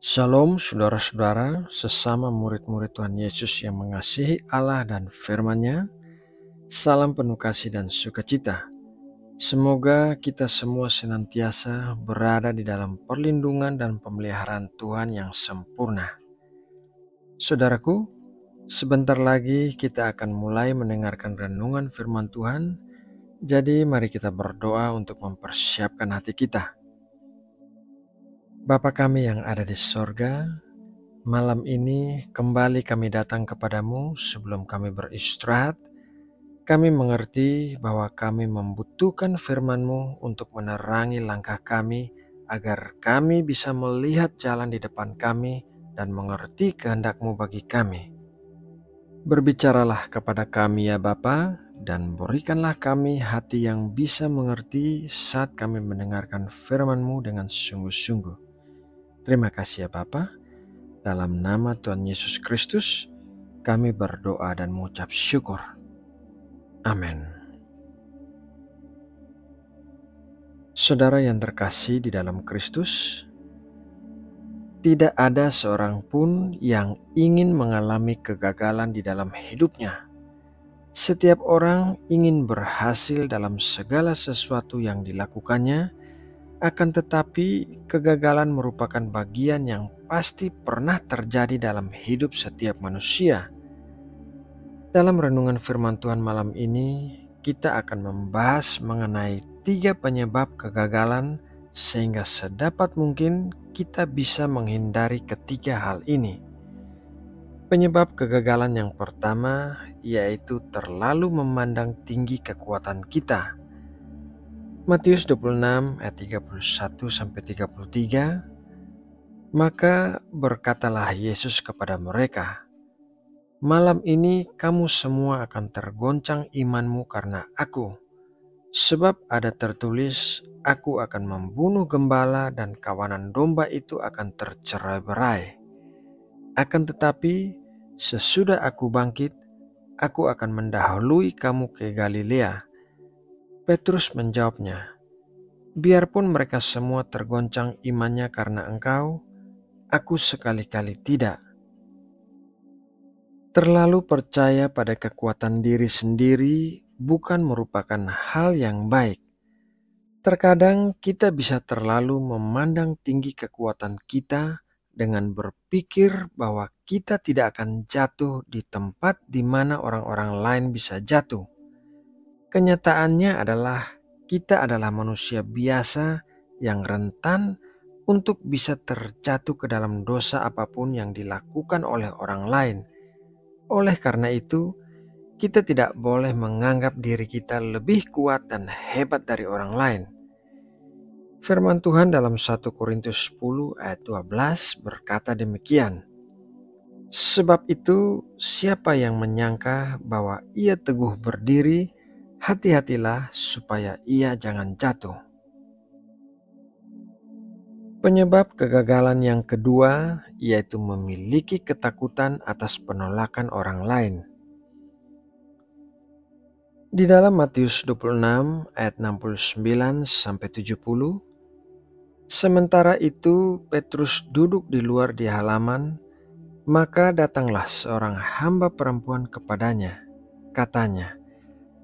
Shalom saudara-saudara, sesama murid-murid Tuhan Yesus yang mengasihi Allah dan firman-Nya. Salam penuh kasih dan sukacita. Semoga kita semua senantiasa berada di dalam perlindungan dan pemeliharaan Tuhan yang sempurna. Saudaraku, sebentar lagi kita akan mulai mendengarkan renungan firman Tuhan. Jadi mari kita berdoa untuk mempersiapkan hati kita. Bapa kami yang ada di sorga, malam ini kembali kami datang kepadamu sebelum kami beristirahat. Kami mengerti bahwa kami membutuhkan firman-Mu untuk menerangi langkah kami agar kami bisa melihat jalan di depan kami dan mengerti kehendak-Mu bagi kami. Berbicaralah kepada kami ya Bapa, dan berikanlah kami hati yang bisa mengerti saat kami mendengarkan firman-Mu dengan sungguh-sungguh. Terima kasih ya Bapa. Dalam nama Tuhan Yesus Kristus, kami berdoa dan mengucap syukur. Amin. Saudara yang terkasih di dalam Kristus, tidak ada seorang pun yang ingin mengalami kegagalan di dalam hidupnya. Setiap orang ingin berhasil dalam segala sesuatu yang dilakukannya, akan tetapi kegagalan merupakan bagian yang pasti pernah terjadi dalam hidup setiap manusia. Dalam renungan firman Tuhan malam ini, kita akan membahas mengenai 3 penyebab kegagalan sehingga sedapat mungkin kita bisa menghindari ketiga hal ini. Penyebab kegagalan yang pertama yaitu terlalu memandang tinggi kekuatan kita. Matius 26 ayat 31-33, maka berkatalah Yesus kepada mereka, "Malam ini kamu semua akan tergoncang imanmu karena aku. Sebab ada tertulis, aku akan membunuh gembala dan kawanan domba itu akan tercerai-berai. Akan tetapi, sesudah aku bangkit, aku akan mendahului kamu ke Galilea." Petrus menjawabnya, "Biarpun mereka semua tergoncang imannya karena engkau, aku sekali-kali tidak." Terlalu percaya pada kekuatan diri sendiri bukan merupakan hal yang baik. Terkadang kita bisa terlalu memandang tinggi kekuatan kita dengan berpikir bahwa kita tidak akan jatuh di tempat di mana orang-orang lain bisa jatuh. Kenyataannya adalah kita adalah manusia biasa yang rentan untuk bisa terjatuh ke dalam dosa apapun yang dilakukan oleh orang lain. Oleh karena itu, kita tidak boleh menganggap diri kita lebih kuat dan hebat dari orang lain. Firman Tuhan dalam 1 Korintus 10 ayat 12 berkata demikian, "Sebab itu siapa yang menyangka bahwa ia teguh berdiri, hati-hatilah supaya ia jangan jatuh." Penyebab kegagalan yang kedua yaitu memiliki ketakutan atas penolakan orang lain. Di dalam Matius 26 ayat 69-70, sementara itu Petrus duduk di luar di halaman, maka datanglah seorang hamba perempuan kepadanya. Katanya,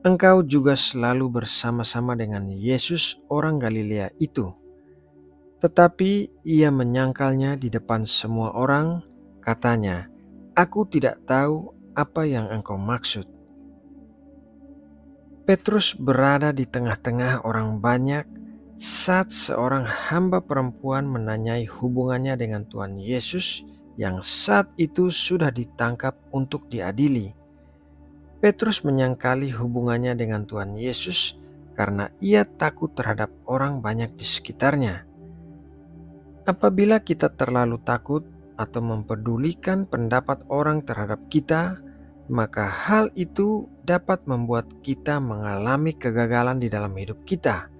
"Engkau juga selalu bersama-sama dengan Yesus orang Galilea itu." Tetapi ia menyangkalnya di depan semua orang, katanya, "Aku tidak tahu apa yang engkau maksud." Petrus berada di tengah-tengah orang banyak saat seorang hamba perempuan menanyai hubungannya dengan Tuhan Yesus yang saat itu sudah ditangkap untuk diadili. Petrus menyangkali hubungannya dengan Tuhan Yesus karena ia takut terhadap orang banyak di sekitarnya. Apabila kita terlalu takut atau mempedulikan pendapat orang terhadap kita, maka hal itu dapat membuat kita mengalami kegagalan di dalam hidup kita.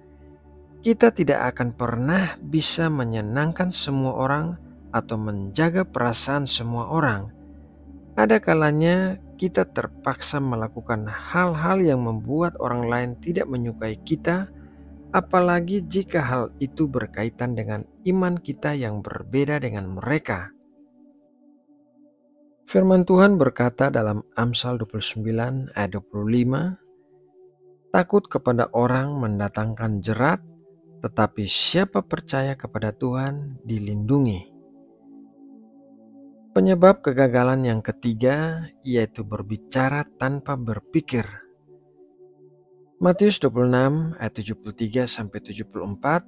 Kita tidak akan pernah bisa menyenangkan semua orang atau menjaga perasaan semua orang. Ada kalanya kita terpaksa melakukan hal-hal yang membuat orang lain tidak menyukai kita apalagi jika hal itu berkaitan dengan iman kita yang berbeda dengan mereka. Firman Tuhan berkata dalam Amsal 29 ayat 25, "Takut kepada orang mendatangkan jerat, tetapi siapa percaya kepada Tuhan dilindungi." Penyebab kegagalan yang ketiga yaitu berbicara tanpa berpikir. Matius 26 ayat 73-74.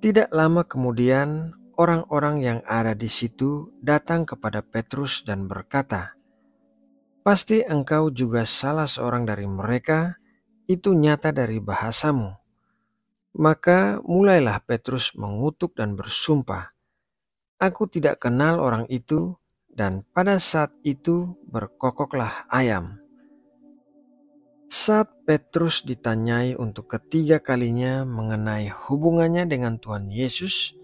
Tidak lama kemudian orang-orang yang ada di situ datang kepada Petrus dan berkata, "Pasti engkau juga salah seorang dari mereka, itu nyata dari bahasamu." Maka mulailah Petrus mengutuk dan bersumpah, "Aku tidak kenal orang itu," dan pada saat itu berkokoklah ayam. Saat Petrus ditanyai untuk ketiga kalinya mengenai hubungannya dengan Tuhan Yesus,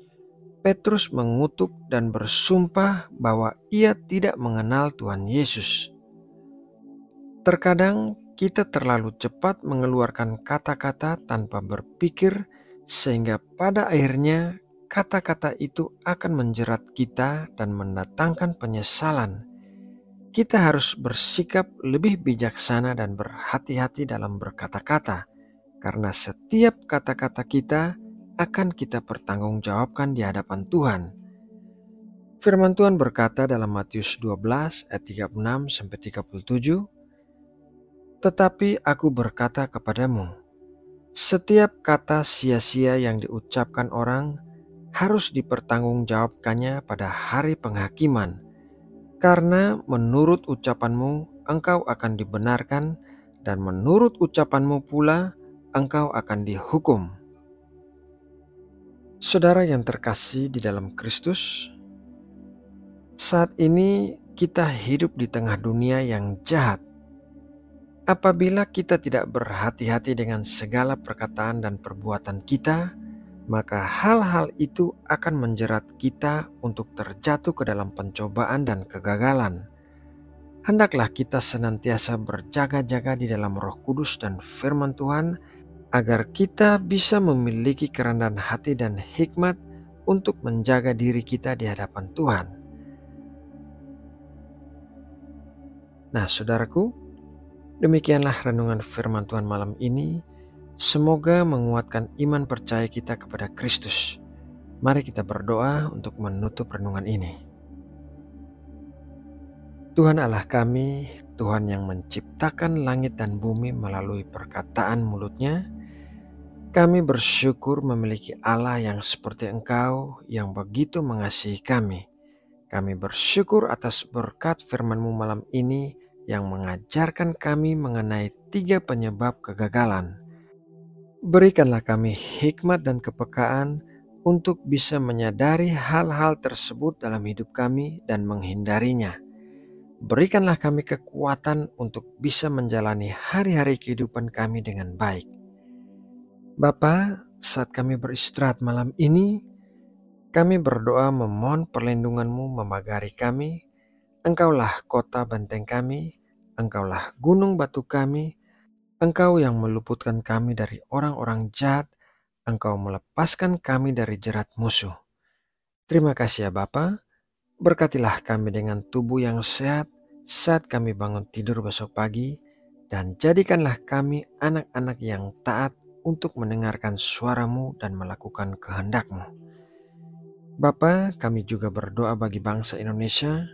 Petrus mengutuk dan bersumpah bahwa ia tidak mengenal Tuhan Yesus. Terkadang kita terlalu cepat mengeluarkan kata-kata tanpa berpikir, sehingga pada akhirnya kata-kata itu akan menjerat kita dan mendatangkan penyesalan. Kita harus bersikap lebih bijaksana dan berhati-hati dalam berkata-kata, karena setiap kata-kata kita akan kita pertanggungjawabkan di hadapan Tuhan. Firman Tuhan berkata dalam Matius 12 ayat 36-37, "Tetapi aku berkata kepadamu, setiap kata sia-sia yang diucapkan orang harus dipertanggungjawabkannya pada hari penghakiman, karena menurut ucapanmu engkau akan dibenarkan, dan menurut ucapanmu pula engkau akan dihukum." Saudara yang terkasih di dalam Kristus, saat ini kita hidup di tengah dunia yang jahat. Apabila kita tidak berhati-hati dengan segala perkataan dan perbuatan kita, maka hal-hal itu akan menjerat kita untuk terjatuh ke dalam pencobaan dan kegagalan. Hendaklah kita senantiasa berjaga-jaga di dalam Roh Kudus dan firman Tuhan, agar kita bisa memiliki kerendahan hati dan hikmat untuk menjaga diri kita di hadapan Tuhan. Nah, saudaraku, demikianlah renungan firman Tuhan malam ini. Semoga menguatkan iman percaya kita kepada Kristus. Mari kita berdoa untuk menutup renungan ini. Tuhan Allah kami, Tuhan yang menciptakan langit dan bumi melalui perkataan mulut-Nya, kami bersyukur memiliki Allah yang seperti Engkau yang begitu mengasihi kami. Kami bersyukur atas berkat firman-Mu malam ini yang mengajarkan kami mengenai 3 penyebab kegagalan. Berikanlah kami hikmat dan kepekaan untuk bisa menyadari hal-hal tersebut dalam hidup kami dan menghindarinya. Berikanlah kami kekuatan untuk bisa menjalani hari-hari kehidupan kami dengan baik. Bapa, saat kami beristirahat malam ini, kami berdoa memohon perlindungan-Mu memagari kami. Engkaulah kota benteng kami, Engkaulah gunung batu kami, Engkau yang meluputkan kami dari orang-orang jahat, Engkau melepaskan kami dari jerat musuh. Terima kasih ya Bapa. Berkatilah kami dengan tubuh yang sehat saat kami bangun tidur besok pagi, dan jadikanlah kami anak-anak yang taat untuk mendengarkan suara-Mu dan melakukan kehendak-Mu. Bapa, kami juga berdoa bagi bangsa Indonesia.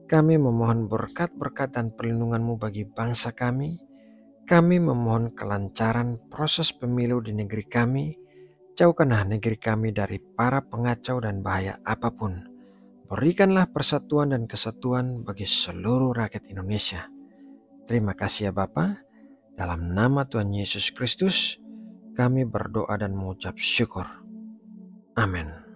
Kami memohon berkat-berkat dan perlindungan-Mu bagi bangsa kami. Kami memohon kelancaran proses pemilu di negeri kami. Jauhkanlah negeri kami dari para pengacau dan bahaya apapun. Berikanlah persatuan dan kesatuan bagi seluruh rakyat Indonesia. Terima kasih ya Bapa. Dalam nama Tuhan Yesus Kristus, kami berdoa dan mengucap syukur. Amin.